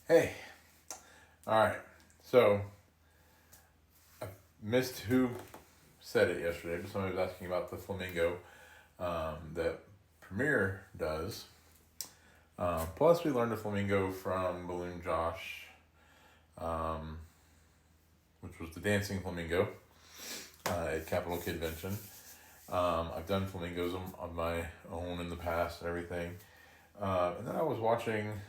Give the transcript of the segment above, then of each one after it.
Hey, all right. So I missed who said it yesterday, but somebody was asking about the flamingo that Premiere does. Plus, we learned a flamingo from Balloon Josh, um, which was the dancing flamingo at Capital Kidvention. I've done flamingos on my own in the past and everything. And then I was watching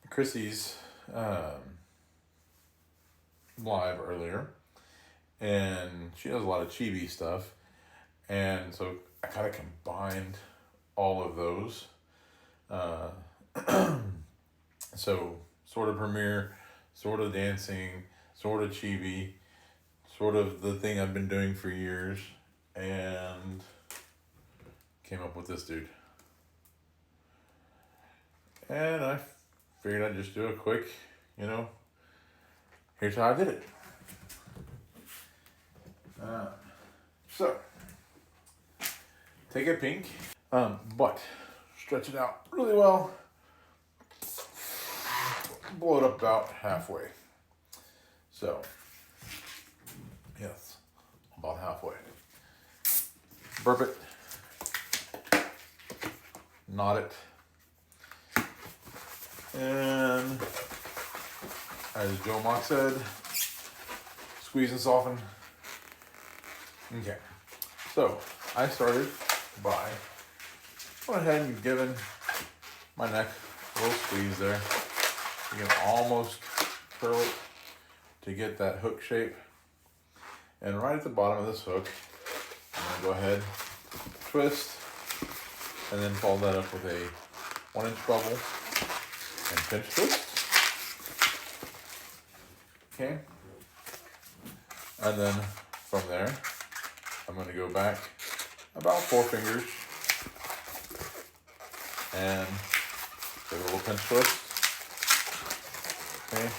Chrissy's live earlier, and she does a lot of chibi stuff, and so I kind of combined all of those. Uh, so sort of Premiere, sort of dancing, sort of chibi, sort of the thing I've been doing for years, and came up with this dude. And I figured I'd just do a quick, here's how I did it. So, take a pink, but stretch it out really well. Blow it up about halfway. So, yes, about halfway. Burp it. Knot it. And as Joe Mock said, squeeze and soften. Okay, so I started by going ahead and giving my neck a little squeeze there. You can almost curl it to get that hook shape. And right at the bottom of this hook, I'm going to go ahead, twist, and then follow that up with a 1-inch bubble and pinch twist. Okay. And then from there, I'm going to go back about 4 fingers and give a little pinch twist. Okay.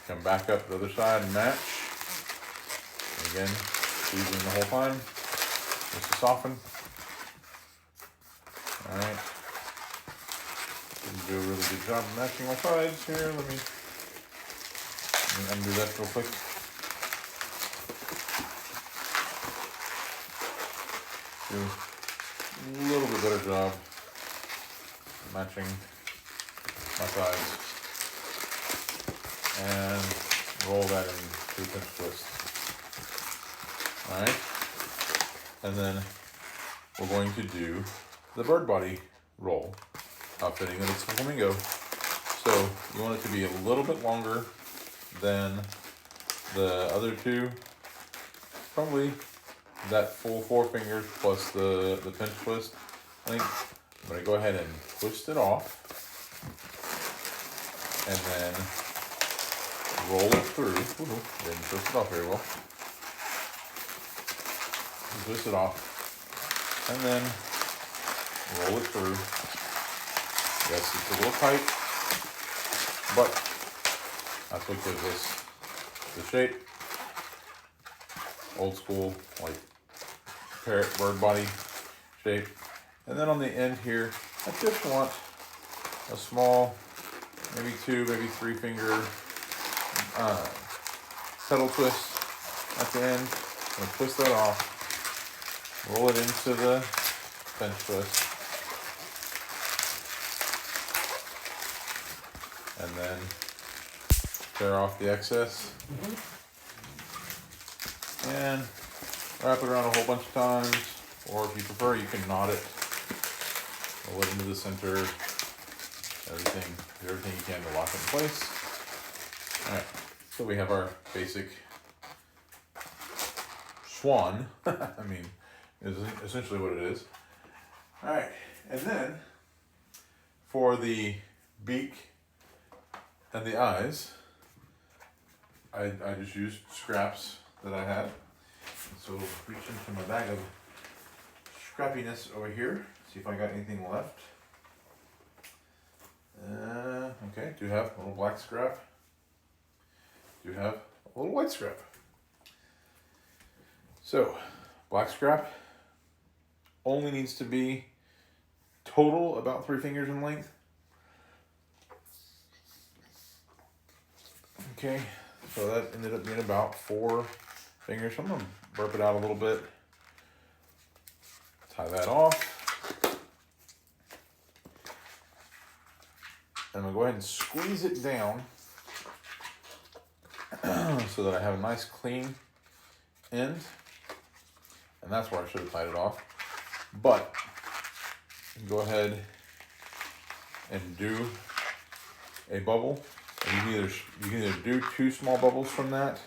Come back up the other side and match. And again, squeezing the whole time just to soften. Alright. Didn't do a really good job of matching my sides here. Let me undo that real quick. Do a little bit better job matching my sides. And roll that into a pinch twist. Alright. And then we're going to do the bird body roll, outfitting that it's a flamingo. So you want it to be a little bit longer than the other two. Probably that full 4 fingers plus the pinch twist. I think I'm going to go ahead and twist it off. And then roll it through. Ooh, didn't twist it off very well. Twist it off. And then roll it through. Yes, it's a little tight, but that's what gives us the shape. Old school, like parrot bird body shape. And then on the end here, I just want a small, maybe 2, maybe 3 finger pedal twist at the end. I'm going to twist that off, roll it into the pinch twist, and then tear off the excess. And wrap it around a whole bunch of times, or if you prefer, you can knot it, roll it into the center, do everything you can to lock it in place. Alright, so we have our basic swan. I mean, is essentially what it is. Alright, and then for the beak and the eyes, I just used scraps that I had. So reach into my bag of scrappiness over here, see if I got anything left. Okay, do have a little black scrap. Do have a little white scrap. So, black scrap only needs to be total about 3 fingers in length. Okay, so that ended up being about 4 fingers. So I'm gonna burp it out a little bit. Tie that off. And I'm gonna go ahead and squeeze it down so that I have a nice clean end. And that's where I should have tied it off. But go ahead and do a bubble. And you can either do 2 small bubbles from that.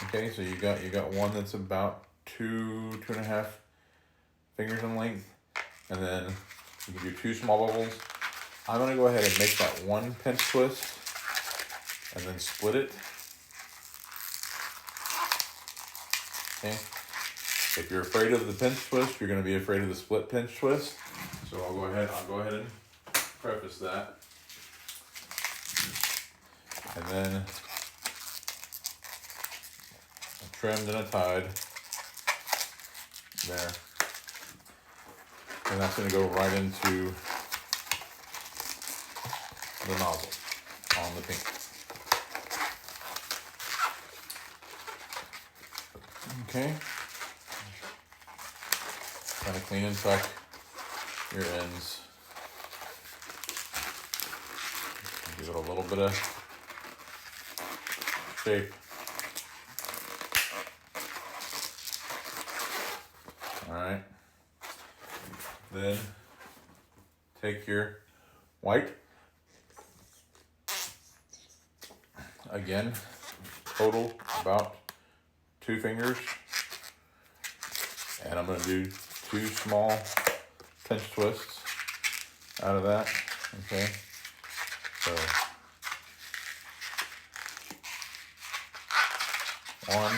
Okay, so you got one that's about 2.5 fingers in length, and then you can do 2 small bubbles. I'm gonna go ahead and make that 1 pinch twist, and then split it. Okay. If you're afraid of the pinch twist, you're gonna be afraid of the split pinch twist. So I'll go ahead and preface that. And then I trimmed and I tied there. And that's gonna go right into the nozzle on the pink. Okay. Kind of clean and tuck your ends. Give it a little bit of shape. All right. Then take your white. Again, total about 2 fingers. And I'm going to do 2 small pinch twists out of that. Okay. So 1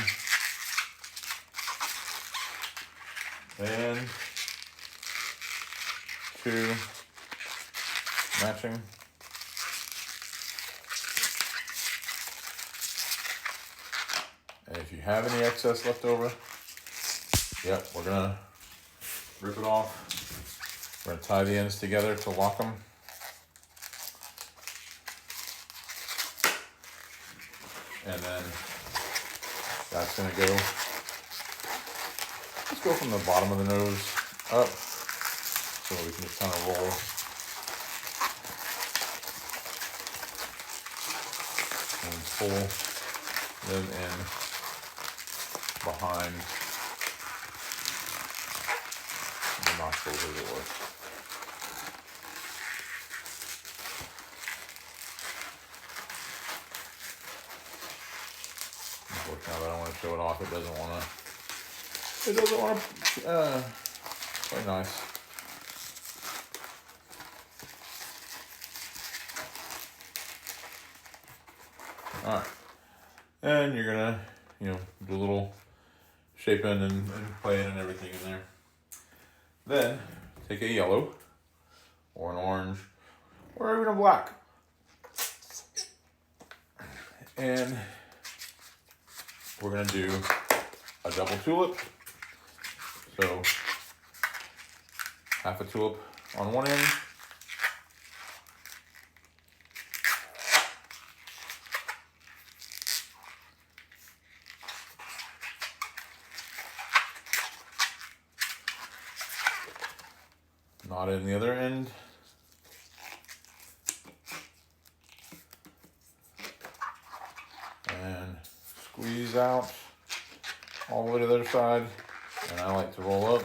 and 2 matching. And if you have any excess left over, yep, we're gonna rip it off. We're gonna tie the ends together to lock them. And then that's gonna go, let's go from the bottom of the nose up so we can just kind of roll. And pull them in behind the nostrils, as it were. Now that I want to show it off, it doesn't want to, quite nice. All right, and you're gonna, do a little shaping and playing and everything in there. Then take a yellow or an orange or even a black, and we're gonna do a double tulip. So half a tulip on one end, knot in the other end, and squeeze out all the way to the other side. And I like to roll up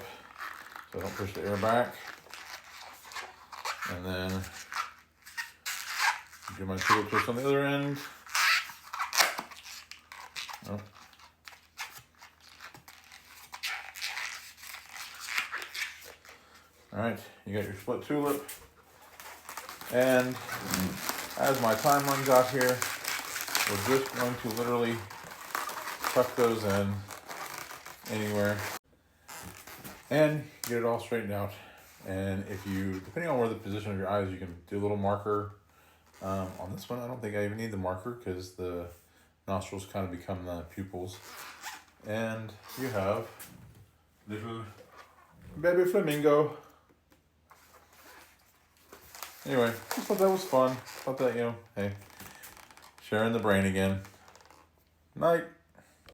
so I don't push the air back. And then do my tulip twist on the other end. Oh. All right, you got your split tulip. And as my time runs out here, we're just going to literally tuck those in anywhere and get it all straightened out. And if you, depending on where the position of your eyes, you can do a little marker. On this one, I don't think I even need the marker because the nostrils kind of become the pupils. And you have little baby flamingo. Anyway, just thought that was fun. Thought that, hey, sharing the brain again. Night.